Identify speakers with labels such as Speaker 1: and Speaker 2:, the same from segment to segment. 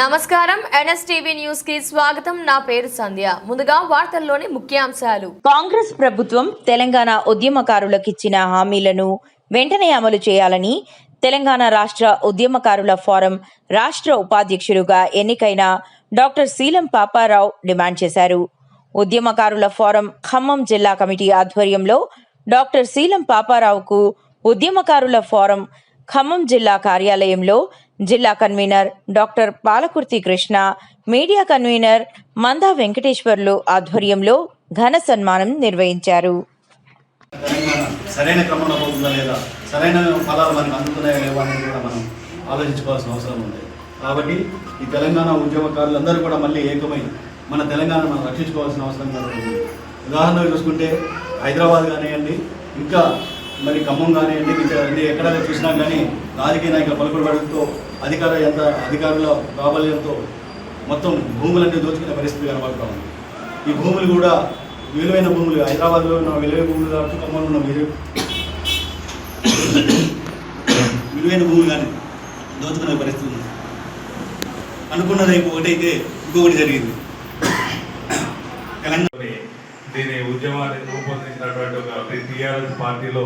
Speaker 1: నమస్కారం NSTV news కి స్వాగతం. నా పేరు సంధ్య. ముందుగా వార్తల్లోని ముఖ్యాంశాలు.
Speaker 2: కాంగ్రెస్ ప్రభుత్వం తెలంగాణ ఉద్యమకారులకు ఇచ్చిన హామీలను వెంటనే అమలు చేయాలని తెలంగాణ రాష్ట్ర ఉద్యమకారుల ఫోరం రాష్ట్ర ఉపాధ్యక్షుడిగా ఎన్నికైన డాక్టర్ సీలం పాపారావు డిమాండ్ చేశారు. ఉద్యమకారుల ఫోరం ఖమ్మం జిల్లా కమిటీ ఆధ్వర్యంలో డాక్టర్ సీలం పాపారావుకు ఉద్యమకారుల ఫోరం ఖమ్మం జిల్లా కార్యాలయంలో జిల్లా convener doctor Palakurthi Krishna, media convener Manda Venkateswarlu ఆధ్వర్యంలో ఘన సన్మానం నిర్వహించారు.
Speaker 3: సరైన క్రమంలో పోతుందా లేదా, సరైన ఫలాలు మనకు అందుతున్నాయా లేవా అనేది కూడా మనం ఆలోచించుకోవాల్సిన అవసరం ఉంది. కాబట్టి ఈ తెలంగాణ ఉద్యమకారులందరూ కూడా మళ్ళీ ఏకమై మన తెలంగాణ మనం రక్షించుకోవాల్సిన అవసరం ఉంది. ఉదాహరణకు చూసుకుంటే హైదరాబాద్ కానివ్వండి, ఇంకా మరి ఖమ్మం కానివ్వండి, ఇంకా ఎక్కడ చూసినా కానీ రాజకీయ నాయకుల పలుకుబడితో అధికారుల ప్రాబల్యంతో మొత్తం భూములన్నీ దోచుకునే పరిస్థితి కనబడుతూ ఉంది. ఈ భూములు కూడా విలువైన భూములు, హైదరాబాద్లో ఉన్న విలువైన భూములు కావచ్చు, ఖమ్మంలో ఉన్న విలువైన భూములు కానీ దోచుకునే పరిస్థితి ఉంది. అనుకున్నది ఒకటైతే ఇంకొకటి జరిగింది.
Speaker 4: దీని ఉద్యమాన్ని రూపొందించినటువంటి ఒక టీఆర్ఎస్ పార్టీలో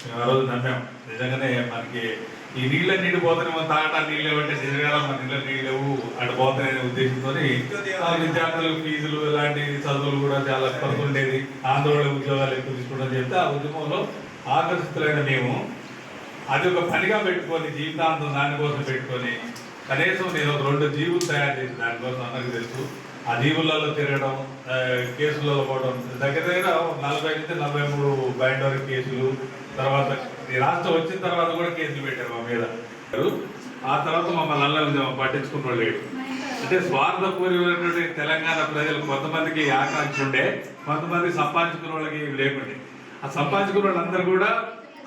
Speaker 4: మేము ఆ రోజు నమ్మాం. నిజంగానే మనకి ఈ నీళ్ళ నీళ్ళు పోతేనే తాగటానికి నీళ్ళు లేవంటే నిజంగా మన నీళ్ళ నీళ్ళు లేవు అటు పోతాయనే ఉద్దేశంతో విద్యార్థులకు ఫీజులు ఇలాంటి చదువులు కూడా చాలా కొరత ఉండేది. ఆందోళన ఉద్యోగాలు ఎక్కువ తీసుకోవడం చెప్తే ఆ ఉద్యమంలో ఆకర్షితులైన మేము అది ఒక పనిగా పెట్టుకొని జీవితాంతం దానికోసం పెట్టుకొని కనీసం నేను ఒక 2 జీవులు తయారు చేసి దానికోసం అందరికీ తెలుసు. ఆ జీవులలో తిరగడం, కేసులలో పోవడం, దగ్గర 40 నుంచి 43 బైండర్ కేసులు. తర్వాత ఈ రాష్ట్రం వచ్చిన తర్వాత కూడా కేసులు పెట్టారు మా మీద. ఆ తర్వాత మమ్మల్ని అల్ల పట్టించుకున్న లేడు. అంటే స్వార్థపూర్వమైనటువంటి తెలంగాణ ప్రజలు కొంతమందికి ఆకాంక్ష ఉండే, కొంతమంది సంపాదించుకున్న వాళ్ళకి లేకుండే. ఆ సంపాదించుకున్న వాళ్ళందరూ కూడా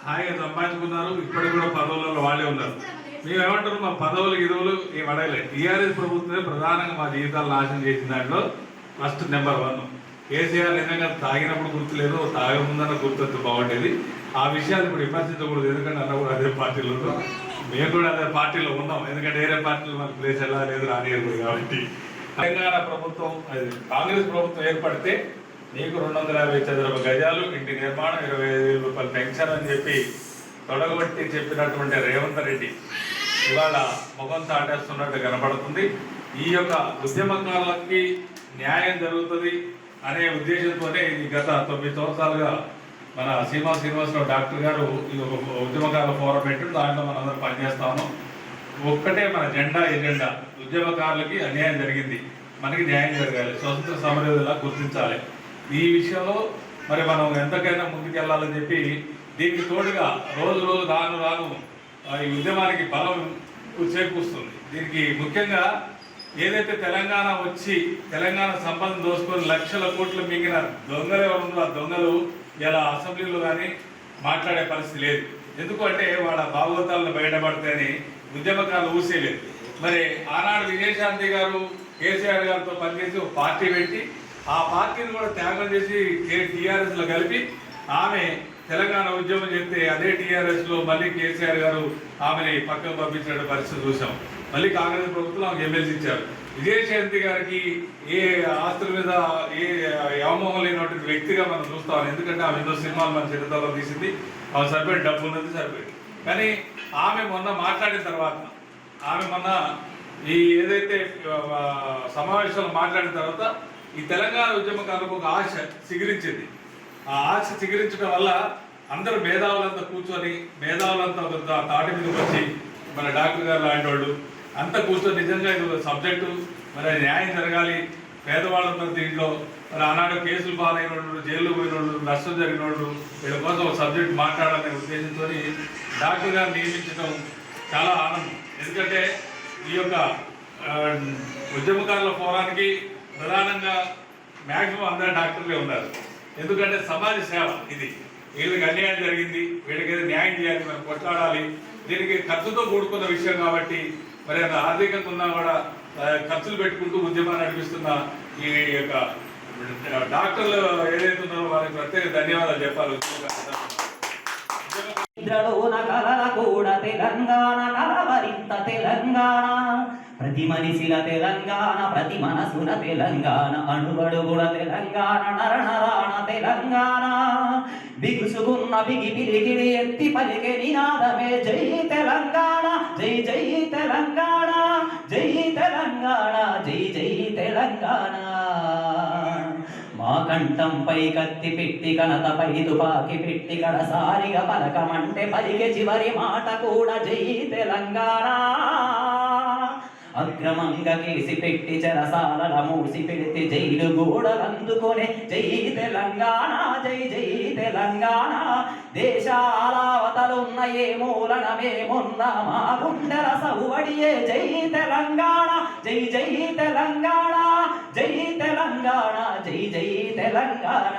Speaker 4: హాయిగా సంపాదించుకున్నారు. ఇప్పటికి కూడా పదవులలో వాళ్ళే ఉన్నారు. మేమేమంటారు, మా పదవులు ఇరువులు ఏం అడగలేదు. టీఆర్ఎస్ ప్రభుత్వమే ప్రధానంగా మా జీవితాలు నాశనం చేసిన దాంట్లో ఫస్ట్ నెంబర్ 1. కేసీఆర్ నిజంగా తాగినప్పుడు గుర్తులేదు, తాగే ముందన్న గుర్తు బాగుండేది. ఆ విషయాలు ఇప్పుడు విమర్శించకూడదు, ఎందుకంటే అన్న కూడా అదే పార్టీలో ఉన్నాం, మేము కూడా అదే పార్టీలో ఉన్నాం. ఎందుకంటే వేరే పార్టీలో మనకు ప్లేస్ ఎలా లేదు రానియకూడదు. కాబట్టి తెలంగాణ ప్రభుత్వం, అది కాంగ్రెస్ ప్రభుత్వం ఏర్పడితే నీకు 250 చదరపు గజాలు, ఇంటి నిర్మాణం, 25,000 రూపాయలు పెన్షన్ అని చెప్పి తొడగొట్టి చెప్పినటువంటి రేవంత్ రెడ్డి ఇవాళ ముఖం తాటేస్తున్నట్టు కనపడుతుంది. ఈ యొక్క ఉద్యమకారులకి న్యాయం జరుగుతుంది అనే ఉద్దేశంతోనే ఈ గత 9 సంవత్సరాలుగా మన శ్రీనివాసరావు డాక్టర్ గారు ఈ ఒక ఉద్యమకారుల ఫోరం పెట్టి దాంట్లో మనం అందరం పనిచేస్తాము. ఒక్కటే మన ఎజెండా ఉద్యమకారులకి అన్యాయం జరిగింది, మనకి న్యాయం జరగాలి, స్వతంత్ర సమరయోధులా గుర్తించాలి. ఈ విషయంలో మరి మనం ఎంతకైనా ముందుకెళ్లాలని చెప్పి దీనికి తోడుగా రోజు రాను ఈ ఉద్యమానికి బలం చేకూరుస్తుంది. దీనికి ముఖ్యంగా ఏదైతే తెలంగాణ వచ్చి తెలంగాణ సంపదను దోసుకొని లక్షల కోట్లు మింగిన దొంగలు ఎవరు ఉన్నారో ఆ దొంగలు ఇలా అసెంబ్లీలో కానీ మాట్లాడే పరిస్థితి లేదు. ఎందుకు అంటే వాళ్ళ భాగవతాలను బయటపడతాయని ఉద్యమకారులు ఊసేలేదు. మరి ఆనాడు విజయశాంతి గారు కేసీఆర్ గారితో పనిచేసి ఒక పార్టీ పెట్టి ఆ పార్టీని కూడా త్యాగం చేసి టీఆర్ఎస్లో కలిపి ఆమె తెలంగాణ ఉద్యమం చేస్తే అదే టీఆర్ఎస్లో మళ్ళీ కేసీఆర్ గారు ఆమెని పక్కకు పంపించిన పరిస్థితి చూసాం. మళ్ళీ కాంగ్రెస్ ప్రభుత్వం ఆమెకు ఎమ్మెల్సీ ఇచ్చారు. విజయశాంతి గారికి ఏ ఆస్తుల మీద ఏ అవమోహం లేనటువంటి వ్యక్తిగా మనం చూస్తాం. ఎందుకంటే ఆమె ఎన్నో సినిమాలు మన చరిత్రలో తీసింది, ఆమె సరిపోయి డబ్బు ఉన్నది సరిపోయింది. కానీ ఆమె మొన్న మాట్లాడిన తర్వాత, ఆమె మొన్న ఈ ఏదైతే సమావేశంలో మాట్లాడిన తర్వాత ఈ తెలంగాణ ఉద్యమకారులకు ఒక ఆశ చిగురించింది. ఆ ఆశ చిగురించడం వల్ల అందరూ మేధావులంతా కూర్చొని, మేధావులంతా ఒక తాటి మీదకి వచ్చి మన డాక్టర్ గారు లాంటి వాళ్ళు అంతా కూర్చొని నిజంగా ఇది ఒక సబ్జెక్టు, మరి న్యాయం జరగాలి, పేదవాళ్ళందరూ దీంట్లో మరి ఆనాడు కేసులు పాలైన వాళ్ళు, జైల్లో పోయిన వాళ్ళు, నష్టం జరిగిన వాళ్ళు, వీళ్ళ కోసం ఒక సబ్జెక్ట్ మాట్లాడాలనే ఉద్దేశంతో డాక్టర్ గారు నియమించడం చాలా ఆనందం. ఎందుకంటే ఈ యొక్క ఉద్యమకారుల ఫోరానికి ప్రధానంగా మ్యాక్సిమం అందరూ డాక్టర్లే ఉన్నారు. ఎందుకంటే సమాజ సేవ ఇది. వీళ్ళకి అన్యాయం జరిగింది, వీళ్ళకి ఏదో న్యాయం చేయాలి, మనం కొట్లాడాలి. దీనికి ఖర్చుతో కూడుకున్న విషయం కాబట్టి మరి అంత ఆర్థికంగా ఉన్నా కూడా ఖర్చులు పెట్టుకుంటూ ఉద్యమాన్ని నడిపిస్తున్న ఈ యొక్క డాక్టర్లు ఏదైతే ఉన్నారో వారికి ప్రత్యేక ధన్యవాదాలు చెప్పాలి.
Speaker 5: నిద్రలోన కలల కూడా తెలంగాణ కలవరింత తెలంగాణ ప్రతి మనిషిల తెలంగాణ ప్రతి మనసుల తెలంగాణ అణువడుగుల తెలంగాణ నరణరాణ తెలంగాణ బిగుసుకున్న బిగి పిలికిడి ఎత్తి పలికే నినాదమే జై తెలంగాణ జై జై తెలంగాణ జై తెలంగాణ జై జై తెలంగాణ మా కంఠంపై కత్తి పెట్టి కనతపై తుపాకి పెట్టి కడసారిగా పలకమంటే పలికే చివరి మాట కూడా జై తెలంగాణ అక్రమంగా కేసి పెట్టి చెరసాల మూసి పెడితే జైలు గోడలందుకొనే జై తెలంగాణ జై జై తెలంగాణ దేశాలావతలున్న ఏ మూలనమేమున్న మా గుండెల సౌవడియే జై తెలంగాణ జై జై తెలంగాణ జై తెలంగాణ జై జై తెలంగాణ